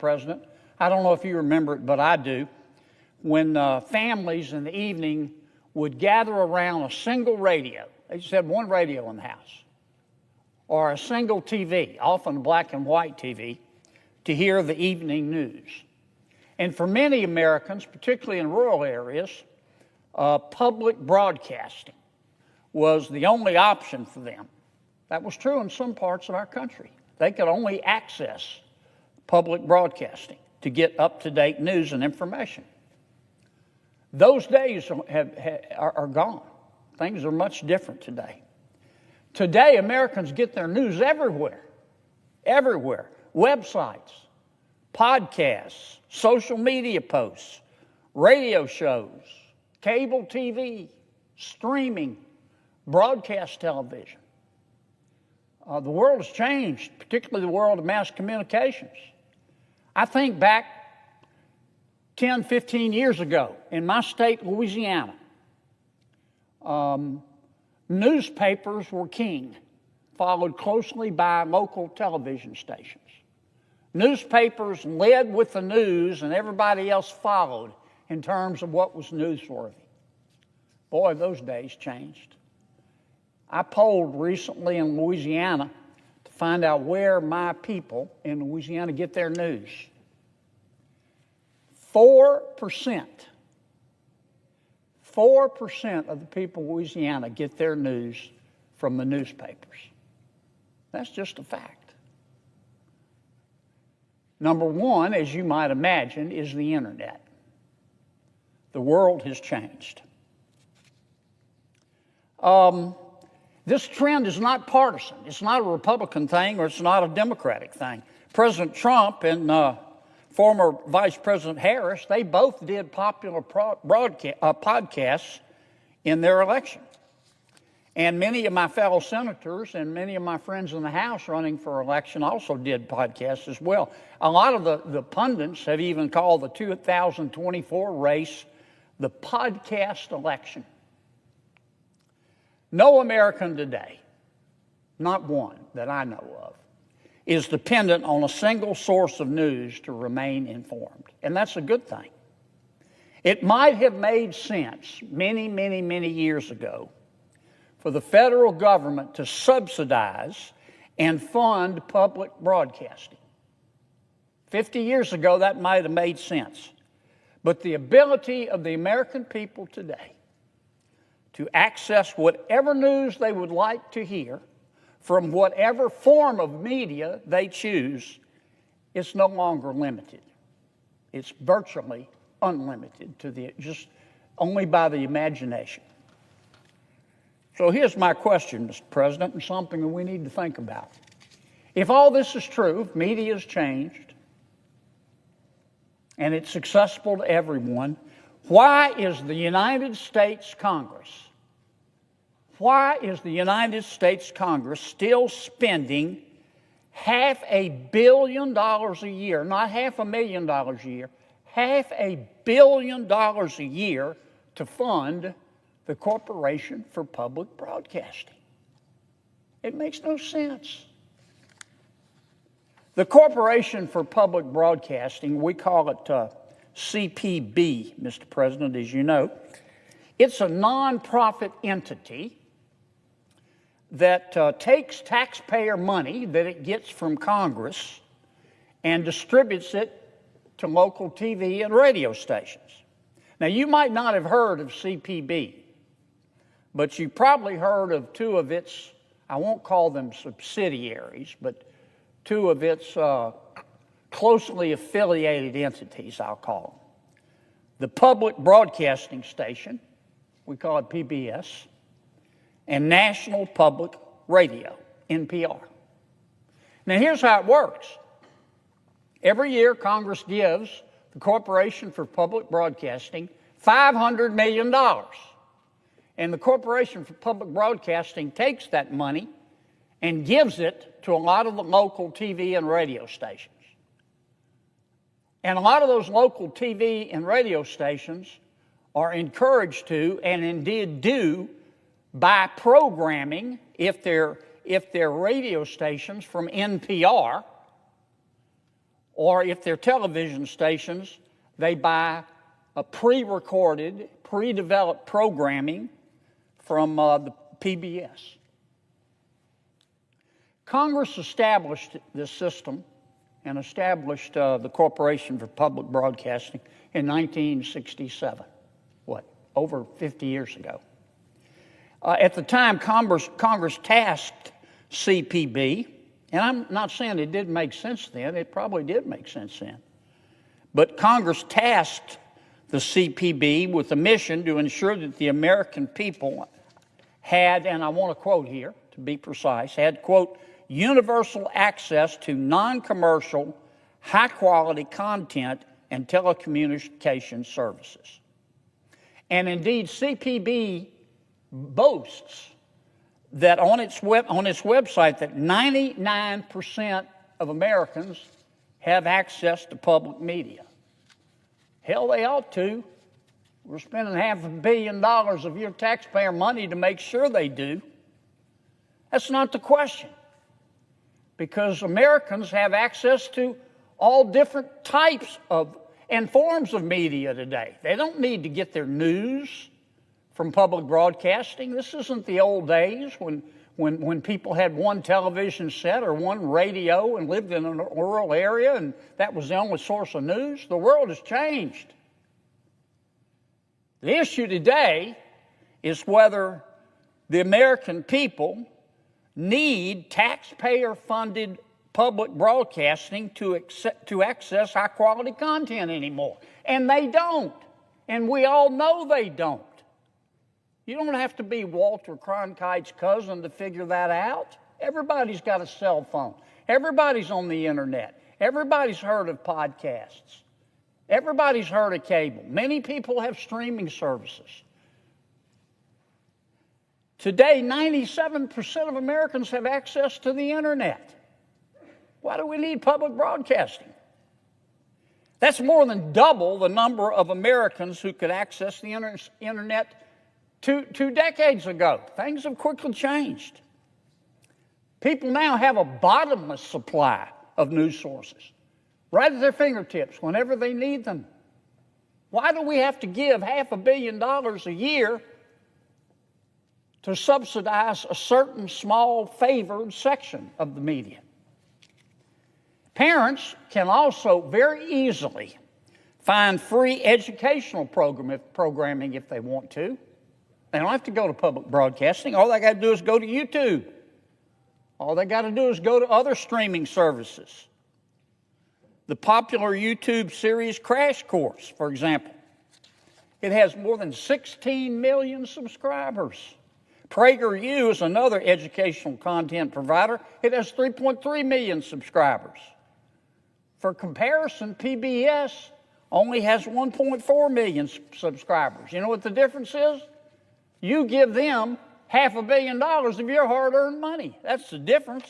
President. I don't know if you remember it, but I do. When families in the evening would gather around a single radio. They just had one radio in the house, or a single TV, often a black and white TV, to hear the evening news. And for many Americans, particularly in rural areas, public broadcasting was the only option for them. That was true in some parts of our country. They could only access public broadcasting to get up-to-date news and information. Those days are gone. Things are much different today. Today, Americans get their news everywhere. Everywhere. Websites, podcasts, social media posts, radio shows, cable TV, streaming, broadcast television. The world has changed, particularly the world of mass communications. I think back 10, 15 years ago in my state, Louisiana, newspapers were king, followed closely by local television stations. Newspapers led with the news and everybody else followed in terms of what was newsworthy. Boy, those days changed. I polled recently in Louisiana to find out where my people in Louisiana get their news. 4% of the people in Louisiana get their news from the newspapers. That's just a fact. Number one, as you might imagine, is the internet. The world has changed. This trend is not partisan. It's not a Republican thing or it's not a Democratic thing. President Trump and former Vice President Harris, they both did popular podcasts in their election. And many of my fellow senators and many of my friends in the House running for election also did podcasts as well. A lot of the pundits have even called the 2024 race the podcast election. No American today, not one that I know of, is dependent on a single source of news to remain informed. And that's a good thing. It might have made sense many, many, many years ago for the federal government to subsidize and fund public broadcasting. 50 years ago, that might have made sense. But the ability of the American people today to access whatever news they would like to hear from whatever form of media they choose is no longer limited. It's virtually unlimited just only by the imagination. So here's my question, Mr. President, and something that we need to think about. If all this is true, if media has changed, and it's accessible to everyone, why is the United States Congress still spending $500 million a year, not $500,000 a year, $500 million a year to fund the Corporation for Public Broadcasting? It makes no sense. The Corporation for Public Broadcasting, we call it CPB, Mr. President, as you know. It's a nonprofit entity that takes taxpayer money that it gets from Congress and distributes it to local TV and radio stations. Now, you might not have heard of CPB, but you probably heard of two of its, I won't call them subsidiaries, but two of its closely affiliated entities, I'll call them. The Public Broadcasting Station, we call it PBS, and National Public Radio, NPR. Now, here's how it works. Every year, Congress gives the Corporation for Public Broadcasting $500 million. And the Corporation for Public Broadcasting takes that money and gives it to a lot of the local TV and radio stations. And a lot of those local TV and radio stations are encouraged to, and indeed do, buy programming, if they're radio stations from NPR, or if they're television stations, they buy a pre-recorded, pre-developed programming from the PBS. Congress established this system and established the Corporation for Public Broadcasting in 1967, over 50 years ago. At the time, Congress tasked CPB, and I'm not saying it didn't make sense then, it probably did make sense then, but Congress tasked the CPB with a mission to ensure that the American people had, and I want to quote here to be precise, had, quote, universal access to non-commercial, high-quality content and telecommunications services. And indeed, CPB boasts that on its website that 99% of Americans have access to public media. Hell, they ought to. We're spending $500 million of your taxpayer money to make sure they do. That's not the question. Because Americans have access to all different types of and forms of media today. They don't need to get their news from public broadcasting. This isn't the old days when people had one television set or one radio and lived in a rural area and that was the only source of news. The world has changed. The issue today is whether the American people need taxpayer-funded public broadcasting to access high-quality content anymore. And they don't. And we all know they don't. You don't have to be Walter Cronkite's cousin to figure that out. Everybody's got a cell phone. Everybody's on the internet. Everybody's heard of podcasts. Everybody's heard of cable. Many people have streaming services. Today, 97% of Americans have access to the internet. Why do we need public broadcasting? That's more than double the number of Americans who could access the internet two decades ago. Things have quickly changed. People now have a bottomless supply of news sources right at their fingertips whenever they need them. Why do we have to give $500 million a year to subsidize a certain small favored section of the media? Parents can also very easily find free educational programming if they want to. They don't have to go to public broadcasting. All they got to do is go to YouTube. All they got to do is go to other streaming services. The popular YouTube series Crash Course, for example, it has more than 16 million subscribers. PragerU is another educational content provider. It has 3.3 million subscribers. For comparison, PBS only has 1.4 million subscribers. You know what the difference is? You give them $500 million of your hard-earned money. That's the difference.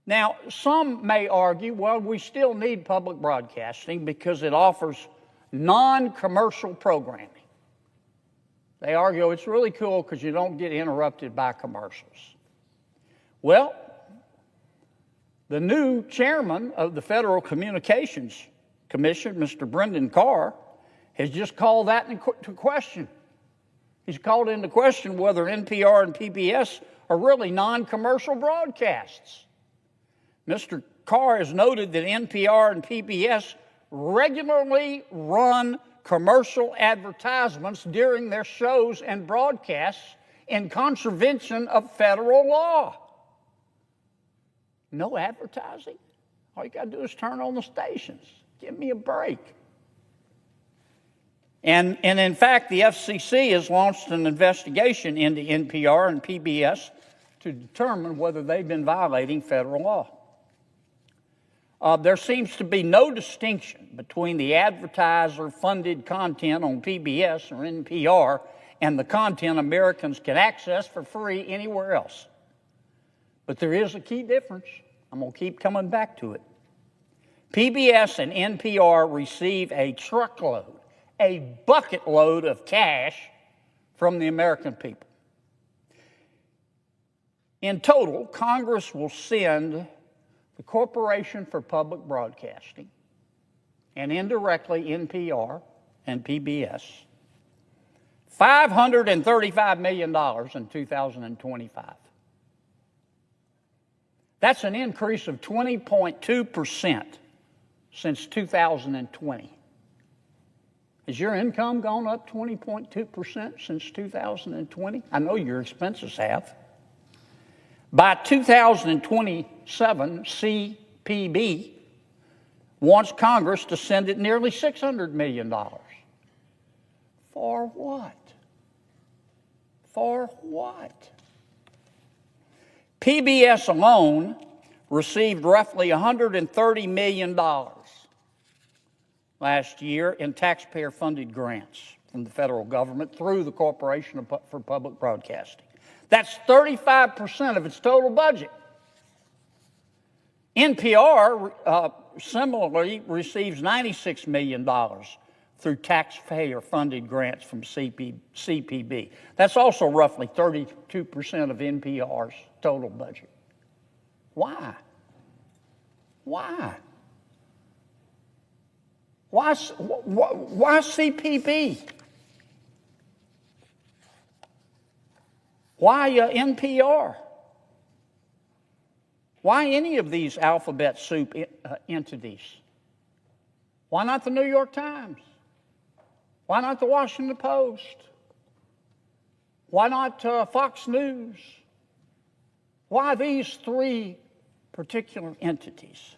Now, some may argue, well, we still need public broadcasting because it offers non-commercial programming. They argue it's really cool because you don't get interrupted by commercials. Well, the new chairman of the Federal Communications Commission, Mr. Brendan Carr, has just called that into question. He's called into question whether NPR and PBS are really non-commercial broadcasts. Mr. Carr has noted that NPR and PBS regularly run commercial advertisements during their shows and broadcasts in contravention of federal law. No advertising? All you got to do is turn on the stations. Give me a break. And in fact, the FCC has launched an investigation into NPR and PBS to determine whether they've been violating federal law. There seems to be no distinction between the advertiser-funded content on PBS or NPR and the content Americans can access for free anywhere else. But there is a key difference. I'm going to keep coming back to it. PBS and NPR receive a truckload, a bucket load of cash from the American people. In total, Congress will send the Corporation for Public Broadcasting, and indirectly NPR and PBS, $535 million in 2025. That's an increase of 20.2% since 2020. Has your income gone up 20.2% since 2020? I know your expenses have. By 2027, CPB wants Congress to send it nearly $600 million. For what? For what? PBS alone received roughly $130 million last year in taxpayer-funded grants from the federal government through the Corporation for Public Broadcasting. That's 35% of its total budget. NPR similarly receives $96 million through taxpayer-funded grants from CPB. That's also roughly 32% of NPR's total budget. Why? Why? Why CPB? Why NPR? Why any of these alphabet soup entities? Why not the New York Times? Why not the Washington Post? Why not Fox News? Why these three particular entities?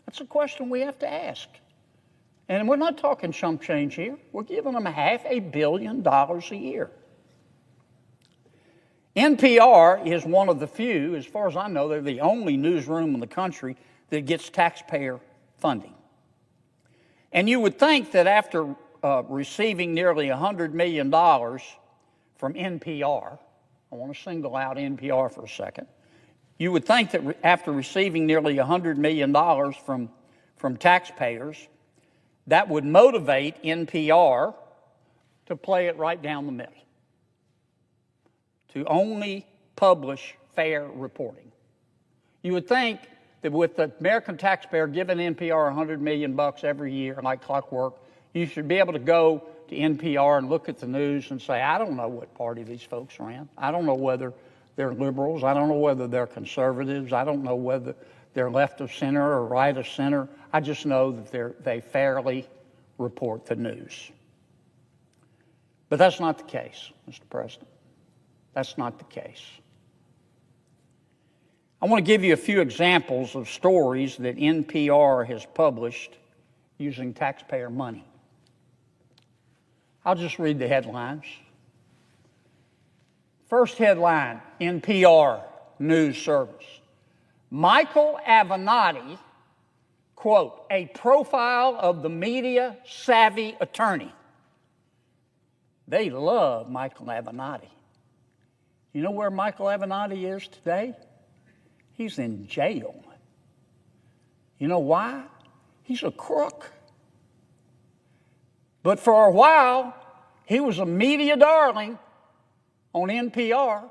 That's a question we have to ask. And we're not talking chump change here. We're giving them $500 million a year. NPR is one of the few, as far as I know, they're the only newsroom in the country that gets taxpayer funding. And you would think that after receiving nearly $100 million from NPR, I want to single out NPR for a second, you would think that after receiving nearly $100 million from taxpayers, that would motivate NPR to play it right down the middle, to only publish fair reporting. You would think that with the American taxpayer giving NPR $100 million every year, like clockwork, you should be able to go to NPR and look at the news and say, I don't know what party these folks are in. I don't know whether they're liberals. I don't know whether they're conservatives. I don't know whether they're left of center or right of center. I just know that they fairly report the news. But that's not the case, Mr. President. That's not the case. I want to give you a few examples of stories that NPR has published using taxpayer money. I'll just read the headlines. First headline, NPR News Service. Michael Avenatti, quote, a profile of the media-savvy attorney. They love Michael Avenatti. You know where Michael Avenatti is today? He's in jail. You know why? He's a crook. But for a while, he was a media darling on NPR.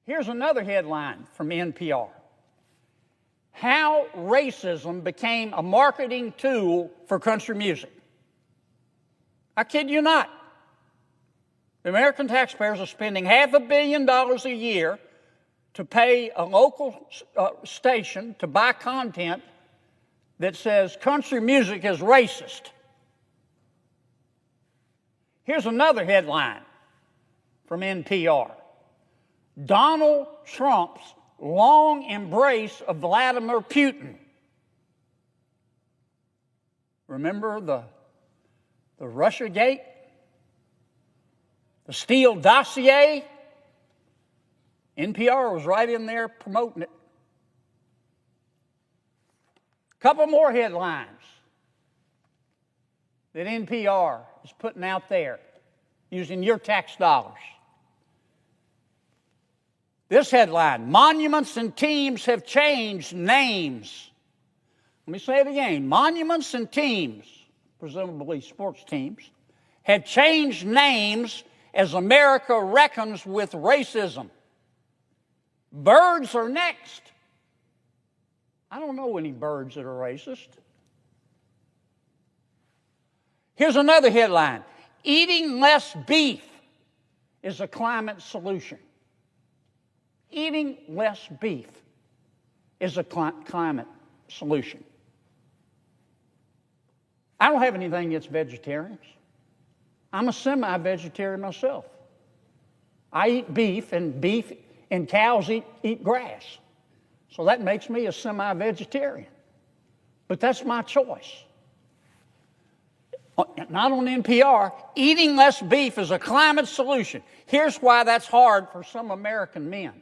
Here's another headline from NPR. How racism became a marketing tool for country music. I kid you not. The American taxpayers are spending $500 million a year to pay a local station to buy content that says country music is racist. Here's another headline from NPR. Donald Trump's long embrace of Vladimir Putin. Remember the Russiagate? The Steele dossier? NPR was right in there promoting it. A couple more headlines that NPR is putting out there using your tax dollars. This headline, monuments and teams have changed names. Let me say it again. Monuments and teams, presumably sports teams, have changed names as America reckons with racism. Birds are next. I don't know any birds that are racist. Here's another headline. Eating less beef is a climate solution. Eating less beef is a climate solution. I don't have anything against vegetarians. I'm a semi-vegetarian myself. I eat beef and cows eat grass. So that makes me a semi-vegetarian. But that's my choice. Not on NPR. Eating less beef is a climate solution. Here's why that's hard for some American men.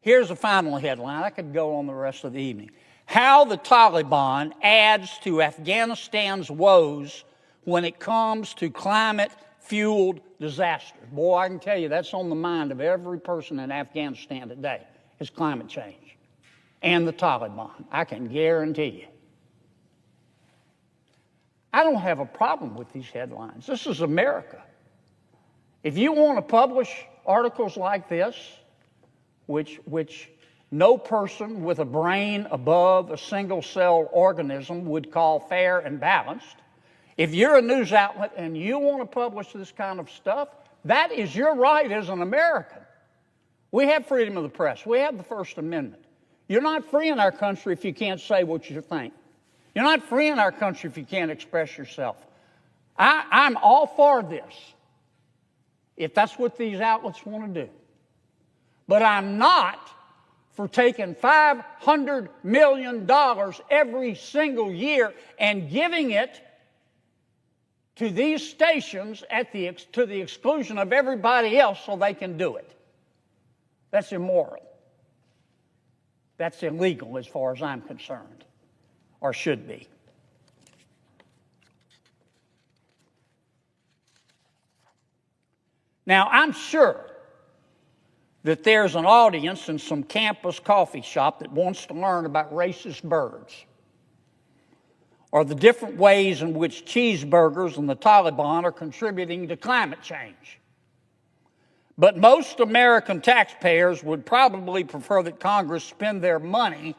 Here's the final headline. I could go on the rest of the evening. How the Taliban adds to Afghanistan's woes when it comes to climate-fueled disaster. Boy, I can tell you that's on the mind of every person in Afghanistan today, is climate change and the Taliban. I can guarantee you. I don't have a problem with these headlines. This is America. If you want to publish articles like this, which no person with a brain above a single-cell organism would call fair and balanced, if you're a news outlet and you want to publish this kind of stuff, that is your right as an American. We have freedom of the press. We have the First Amendment. You're not free in our country if you can't say what you think. You're not free in our country if you can't express yourself. I'm all for this, if that's what these outlets want to do. But I'm not for taking $500 million every single year and giving it to these stations to the exclusion of everybody else so they can do it. That's immoral. That's illegal as far as I'm concerned, or should be. Now, I'm sure that there's an audience in some campus coffee shop that wants to learn about racist birds, or the different ways in which cheeseburgers and the Taliban are contributing to climate change. But most American taxpayers would probably prefer that Congress spend their money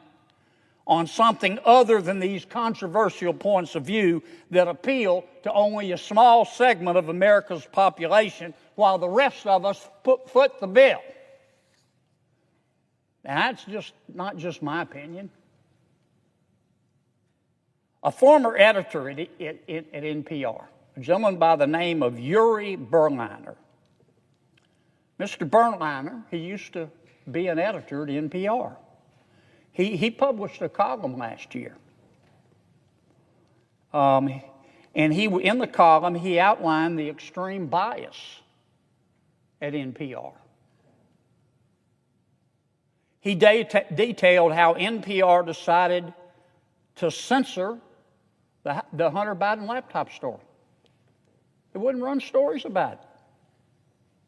on something other than these controversial points of view that appeal to only a small segment of America's population, while the rest of us foot the bill. Now, that's not just my opinion. A former editor at NPR, a gentleman by the name of Yuri Berliner. Mr. Berliner, he used to be an editor at NPR. He published a column last year. And in the column, he outlined the extreme bias at NPR. He detailed how NPR decided to censor the Hunter Biden laptop story. It wouldn't run stories about it.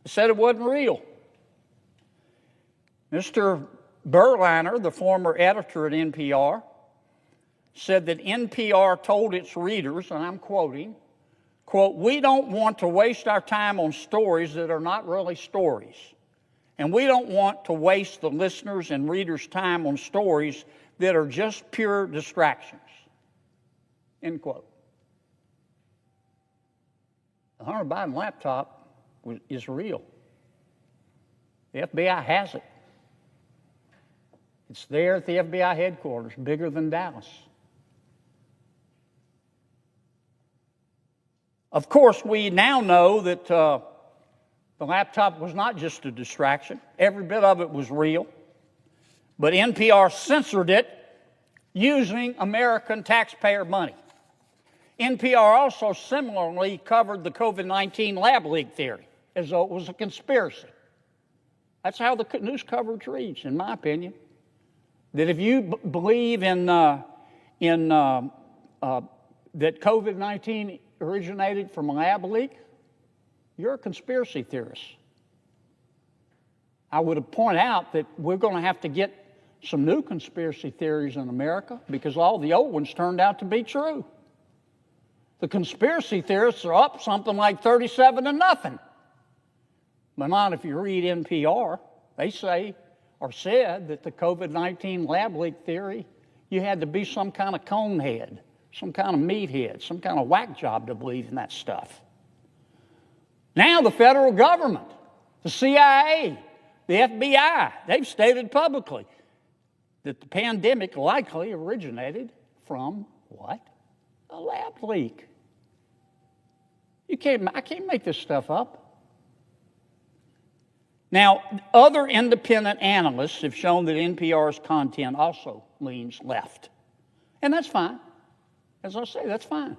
It said it wasn't real. Mr. Berliner, the former editor at NPR, said that NPR told its readers, and I'm quoting, quote, "We don't want to waste our time on stories that are not really stories. And we don't want to waste the listeners' and readers' time on stories that are just pure distractions." End quote. The Hunter Biden laptop is real. The FBI has it. It's there at the FBI headquarters, bigger than Dallas. Of course, we now know that the laptop was not just a distraction. Every bit of it was real. But NPR censored it using American taxpayer money. NPR also similarly covered the COVID-19 lab leak theory as though it was a conspiracy. That's how the news coverage reads, in my opinion. That if you believe that COVID-19 originated from a lab leak, you're a conspiracy theorist. I would point out that we're going to have to get some new conspiracy theories in America because all the old ones turned out to be true. The conspiracy theorists are up something like 37-0. but not if you read NPR. They say or said that the COVID-19 lab leak theory, you had to be some kind of conehead, some kind of meathead, some kind of whack job to believe in that stuff. Now the federal government, the CIA, the FBI, they've stated publicly that the pandemic likely originated from what? A lab leak. I can't make this stuff up. Now, other independent analysts have shown that NPR's content also leans left. And that's fine. As I say, that's fine.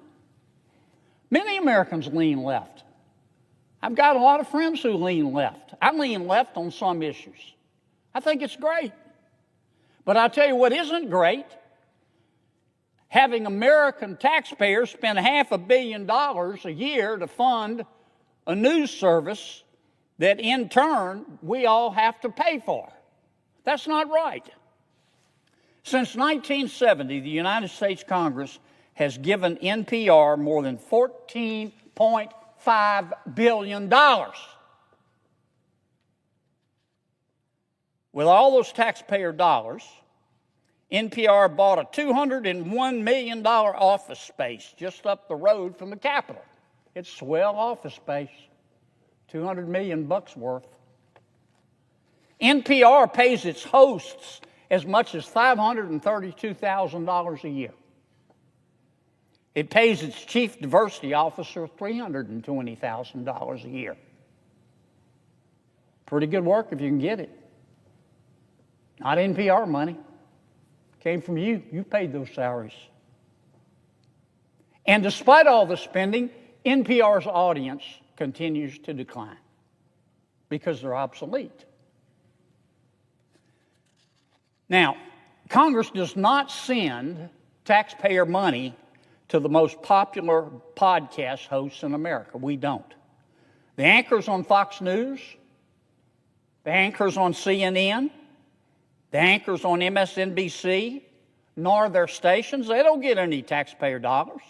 Many Americans lean left. I've got a lot of friends who lean left. I lean left on some issues. I think it's great. But I'll tell you what isn't great. Having American taxpayers spend $500 million a year to fund a news service that in turn we all have to pay for. That's not right. Since 1970, the United States Congress has given NPR more than $14.5 billion. With all those taxpayer dollars, NPR bought a $201 million office space just up the road from the Capitol. It's swell office space, $200 million worth. NPR pays its hosts as much as $532,000 a year. It pays its chief diversity officer $320,000 a year. Pretty good work if you can get it. Not NPR money. Came from you. You paid those salaries. And despite all the spending, NPR's audience continues to decline because they're obsolete. Now, Congress does not send taxpayer money to the most popular podcast hosts in America. We don't. The anchors on Fox News, the anchors on CNN, the anchors on MSNBC, nor their stations, they don't get any taxpayer dollars.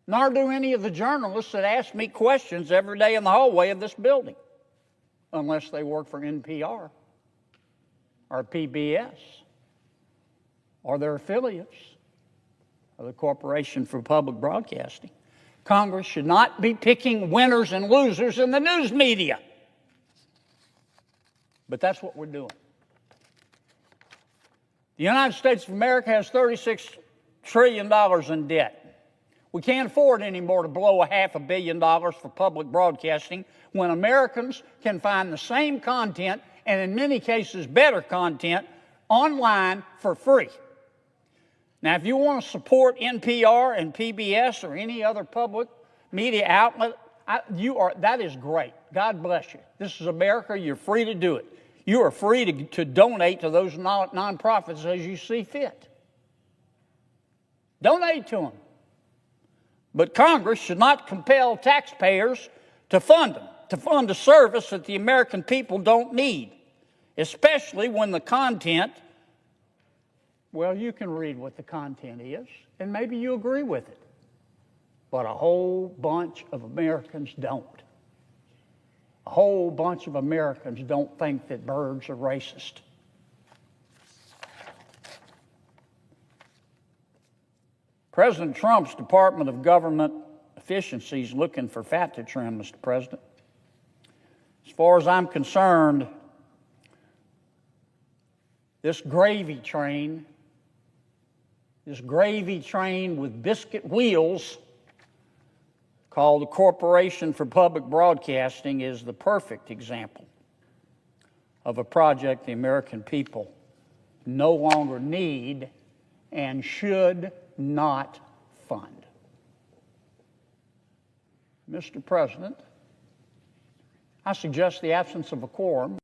Nor do any of the journalists that ask me questions every day in the hallway of this building, unless they work for NPR or PBS or their affiliates of the Corporation for Public Broadcasting. Congress should not be picking winners and losers in the news media. But that's what we're doing. The United States of America has $36 trillion in debt. We can't afford anymore to blow $500 million for public broadcasting when Americans can find the same content, and in many cases better content, online for free. Now, if you want to support NPR and PBS or any other public media outlet, that is great. God bless you. This is America. You're free to do it. You are free to donate to those nonprofits as you see fit. Donate to them. But Congress should not compel taxpayers to fund them, to fund a service that the American people don't need, especially when the content, well, you can read what the content is, and maybe you agree with it. But a whole bunch of Americans don't. A whole bunch of Americans don't think that birds are racist. President Trump's Department of Government Efficiency is looking for fat to trim, Mr. President. As far as I'm concerned, this gravy train with biscuit wheels called the Corporation for Public Broadcasting is the perfect example of a project the American people no longer need and should not fund. Mr. President, I suggest the absence of a quorum